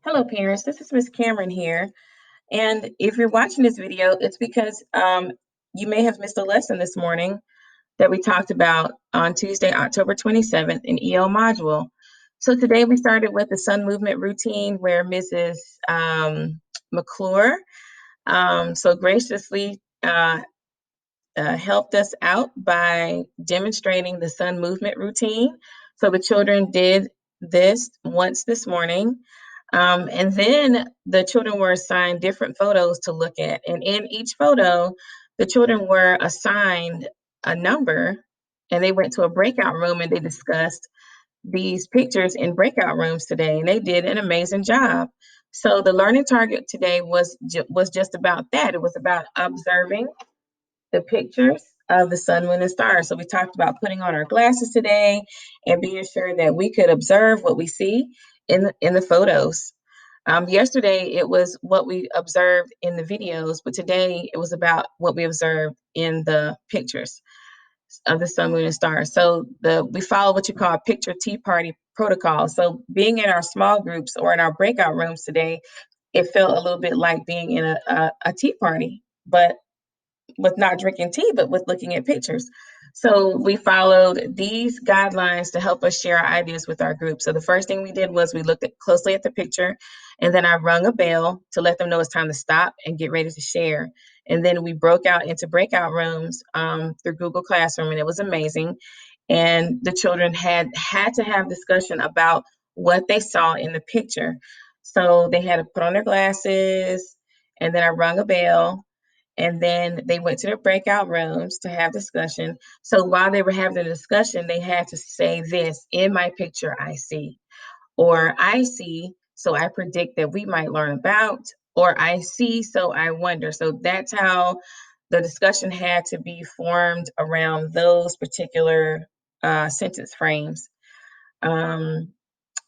Hello, parents. This is Miss Cameron here. And if you're watching this video, it's because you may have missed a lesson this morning that we talked about on Tuesday, October 27th in EL module. So today we started with the sun movement routine where Mrs. McClure so graciously helped us out by demonstrating the sun movement routine. So the children did this once this morning. And then the children were assigned different photos to look at. And in each photo, the children were assigned a number and they went to a breakout room and they discussed these pictures in breakout rooms today. And they did an amazing job. So the learning target today was just about that. It was about observing the pictures of the sun, moon, and stars. So we talked about putting on our glasses today and being sure that we could observe what we see in the photos. Yesterday, it was what we observed in the videos, but today it was about what we observed in the pictures of the sun, moon, and stars. So we follow what you call a picture tea party protocol. So being in our small groups or in our breakout rooms today, it felt a little bit like being in a tea party, but with not drinking tea, but with looking at pictures. So we followed these guidelines to help us share our ideas with our group. So the first thing we did was we looked closely at the picture, and then I rung a bell to let them know it's time to stop and get ready to share. And then we broke out into breakout rooms through Google Classroom, and it was amazing. And the children had to have discussion about what they saw in the picture. So they had to put on their glasses, and then I rung a bell, and then they went to their breakout rooms to have discussion. So while they were having the discussion, they had to say this: in my picture, I see, or I see, so I predict that we might learn about, or I see, so I wonder. So that's how the discussion had to be formed around those particular sentence frames.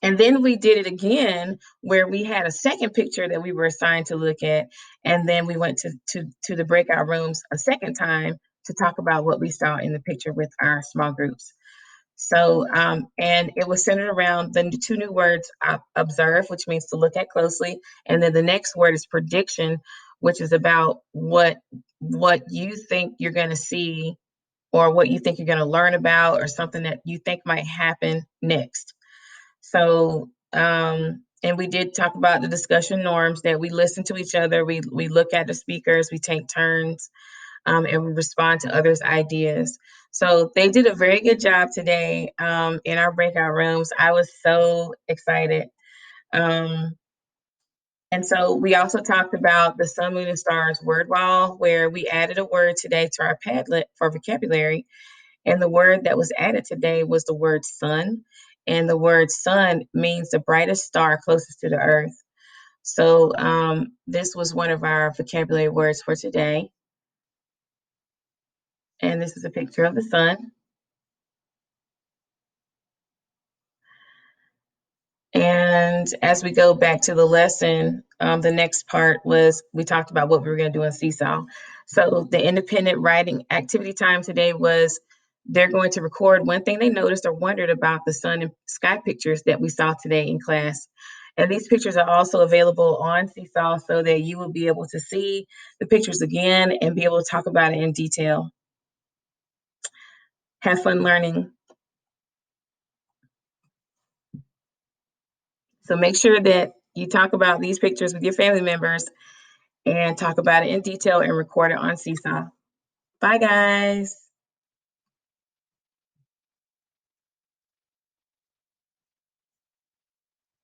And then we did it again where we had a second picture that we were assigned to look at. And then we went to the breakout rooms a second time to talk about what we saw in the picture with our small groups. So, and it was centered around the two new words, observe, which means to look at closely. And then the next word is prediction, which is about what you think you're going to see or what you think you're going to learn about or something that you think might happen next. So, and we did talk about the discussion norms that we listen to each other, we look at the speakers, we take turns, and we respond to others' ideas. So they did a very good job today in our breakout rooms. I was so excited. And so we also talked about the sun, moon, and stars word wall, where we added a word today to our Padlet for vocabulary. And the word that was added today was the word sun. And the word sun means the brightest star closest to the earth. So this was one of our vocabulary words for today. And this is a picture of the sun. And as we go back to the lesson, the next part was we talked about what we were going to do on Seesaw. So the independent writing activity time today was they're going to record one thing they noticed or wondered about the sun and sky pictures that we saw today in class. And these pictures are also available on Seesaw so that you will be able to see the pictures again and be able to talk about it in detail. Have fun learning. So make sure that you talk about these pictures with your family members and talk about it in detail and record it on Seesaw. Bye, guys.